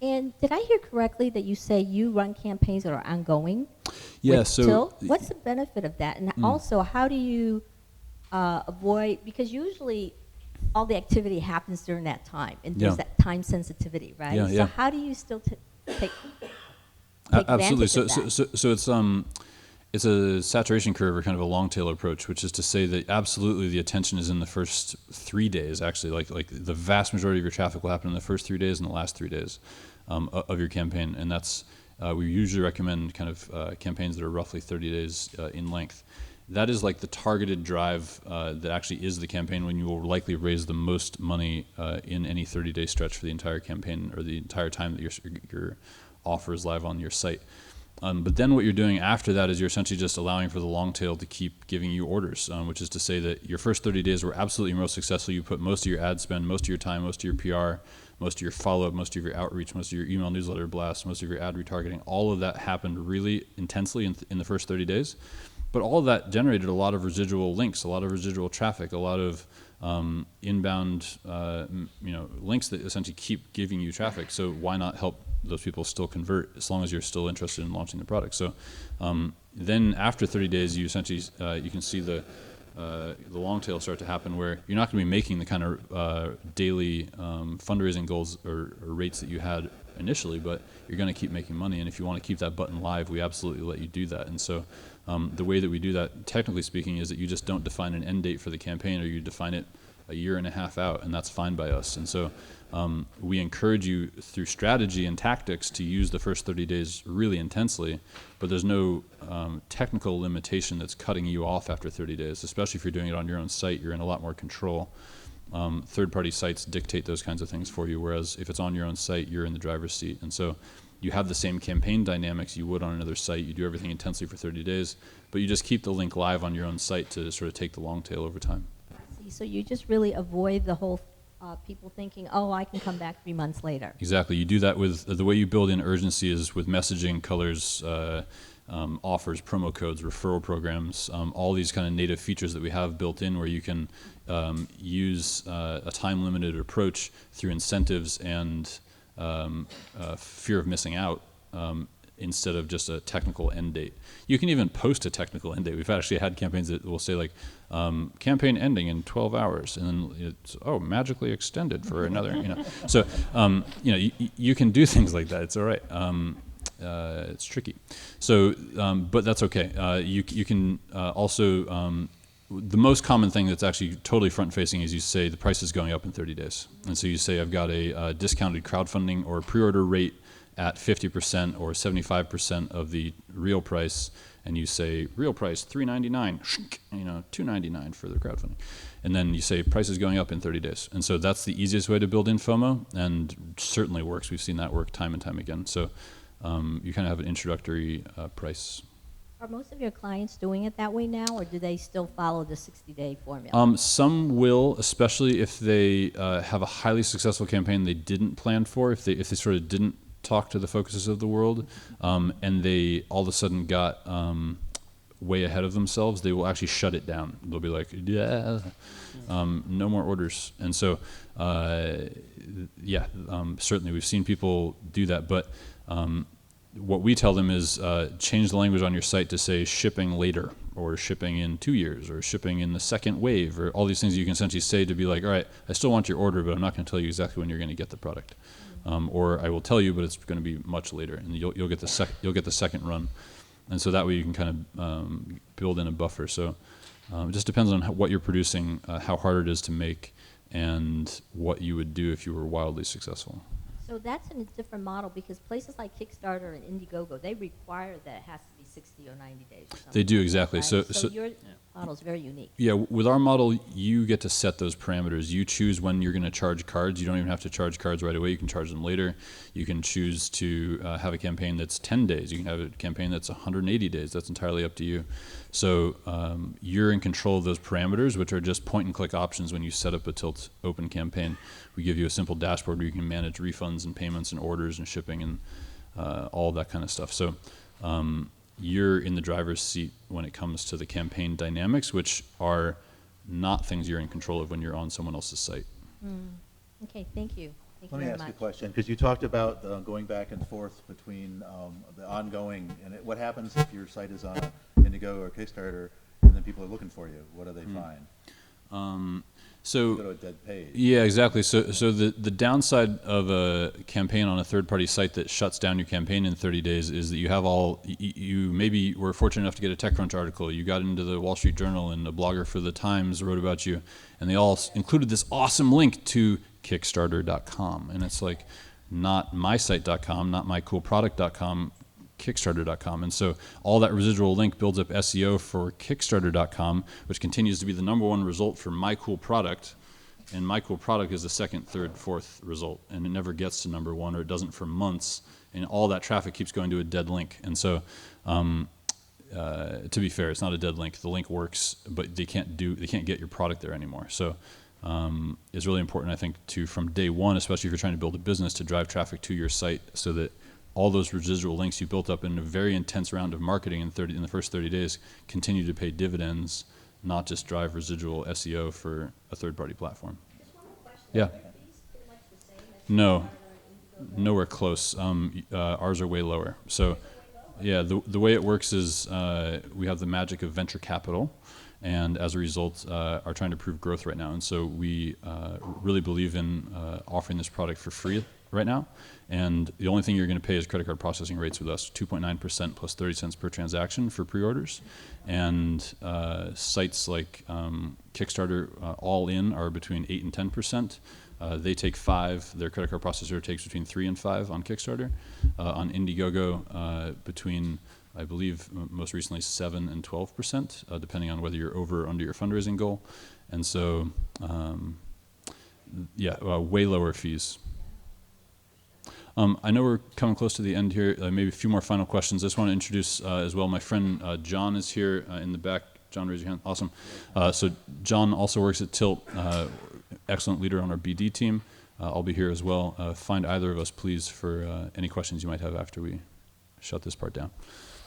And did I hear correctly that you say you run campaigns that are ongoing? Yeah, with so Till? What's the benefit of that? And also, how do you avoid, because usually all the activity happens during that time, and there's that time sensitivity, right? Yeah, so yeah. how do you still take Absolutely. advantage of that? So it's a saturation curve, or kind of a long tail approach, which is to say that absolutely the attention is in the first 3 days. Actually, like the vast majority of your traffic will happen in the first 3 days and the last 3 days of your campaign, and that's we usually recommend kind of campaigns that are roughly 30 days in length. That is like the targeted drive that actually is the campaign when you will likely raise the most money in any 30-day stretch for the entire campaign, or the entire time that your offer is live on your site. But then what you're doing after that is you're essentially just allowing for the long tail to keep giving you orders, which is to say that your first 30 days were absolutely most successful. You put most of your ad spend, most of your time, most of your PR, most of your follow-up, most of your outreach, most of your email newsletter blasts, most of your ad retargeting. All of that happened really intensely in the first 30 days. But all of that generated a lot of residual links, a lot of residual traffic, a lot of inbound links that essentially keep giving you traffic. So why not help those people still convert, as long as you're still interested in launching the product? So then after 30 days, you essentially you can see the long tail start to happen, where you're not going to be making the kind of daily fundraising goals or rates that you had initially, but you're going to keep making money. And if you want to keep that button live, we absolutely let you do that. And so the way that we do that, technically speaking, is that you just don't define an end date for the campaign, or you define it a year and a half out, and that's fine by us. And so we encourage you through strategy and tactics to use the first 30 days really intensely, but there's no technical limitation that's cutting you off after 30 days, especially if you're doing it on your own site. You're in a lot more control. Third-party sites dictate those kinds of things for you, whereas if it's on your own site, you're in the driver's seat. And so you have the same campaign dynamics you would on another site. You do everything intensely for 30 days, but you just keep the link live on your own site to sort of take the long tail over time. So you just really avoid the whole people thinking, oh, I can come back 3 months later. Exactly. You do that with the way you build in urgency is with messaging, colors, offers, promo codes, referral programs, all these kind of native features that we have built in, where you can use a time-limited approach through incentives and fear of missing out, instead of just a technical end date. You can even post a technical end date. We've actually had campaigns that will say, like, campaign ending in 12 hours, and then it's, magically extended for another, So, you can do things like that. It's all right. It's tricky. So, but that's okay. You can also, the most common thing that's actually totally front-facing is you say the price is going up in 30 days. And so you say, I've got a discounted crowdfunding or pre-order rate at 50% or 75% of the real price, and you say real price $3.99, $2.99 for the crowdfunding, and then you say price is going up in 30 days. And so that's the easiest way to build in FOMO, and certainly works. We've seen that work time and time again. So you kind of have an introductory price. Are most of your clients doing it that way now, or do they still follow the 60-day formula? Some will, especially if they have a highly successful campaign they didn't plan for, if they sort of didn't talk to the focuses of the world, and they all of a sudden got way ahead of themselves, they will actually shut it down. They'll be like, no more orders. And so, certainly we've seen people do that, but what we tell them is change the language on your site to say shipping later, or shipping in 2 years, or shipping in the second wave, or all these things you can essentially say to be like, all right, I still want your order, but I'm not going to tell you exactly when you're going to get the product. Or I will tell you, but it's going to be much later, and you'll get the second run, and so that way you can kind of build in a buffer. So it just depends on what you're producing, how hard it is to make, and what you would do if you were wildly successful. So that's in a different model, because places like Kickstarter and Indiegogo, they require that it has to be 60 or 90 days or something. They do, exactly. Right? So your model is very unique. Yeah, with our model, you get to set those parameters. You choose when you're going to charge cards. You don't even have to charge cards right away. You can charge them later. You can choose to have a campaign that's 10 days. You can have a campaign that's 180 days. That's entirely up to you. So you're in control of those parameters, which are just point-and-click options when you set up a Tilt Open campaign. We give you a simple dashboard where you can manage refunds and payments and orders and shipping and all that kind of stuff. So you're in the driver's seat when it comes to the campaign dynamics, which are not things you're in control of when you're on someone else's site. Okay, thank you. Thank Let you me very ask you a much. question, because you talked about going back and forth between the ongoing, and what happens if your site is on Indigo or Kickstarter, and then people are looking for you? What do they find? So Go to a dead page. yeah, exactly. So the downside of a campaign on a third-party site that shuts down your campaign in 30 days is that you have you maybe were fortunate enough to get a TechCrunch article. You got into the Wall Street Journal, and a blogger for the Times wrote about you, and they all included this awesome link to Kickstarter.com, and it's like not mysite.com, not mycoolproduct.com, Kickstarter.com. And so all that residual link builds up SEO for Kickstarter.com, which continues to be the #1 result for My Cool Product. And My Cool Product is the second, third, fourth result. And it never gets to #1, or it doesn't for months. And all that traffic keeps going to a dead link. And so to be fair, it's not a dead link. The link works, but they can't get your product there anymore. So it's really important, I think, from day one, especially if you're trying to build a business, to drive traffic to your site so that all those residual links you built up in a very intense round of marketing in the first 30 days continue to pay dividends, not just drive residual SEO for a third-party platform. Just one more question. Yeah. Are these pretty much the same as No, Kickstarter and Indiegogo? nowhere close. Ours are way lower. So, yeah, the way it works is we have the magic of venture capital, and as a result, are trying to prove growth right now. And so we really believe in offering this product for free right now. And the only thing you're going to pay is credit card processing rates with us, 2.9% plus 30 cents per transaction for pre-orders. And sites like Kickstarter all in are between 8 and 10%. They take 5. Their credit card processor takes between 3 and 5 on Kickstarter. On Indiegogo, between, I believe, most recently 7 and 12%, depending on whether you're over or under your fundraising goal. And so, way lower fees. I know we're coming close to the end here. Maybe a few more final questions. I just want to introduce as well my friend John is here in the back. John, raise your hand. Awesome. So John also works at Tilt, excellent leader on our BD team. I'll be here as well. Find either of us, please, for any questions you might have after we shut this part down.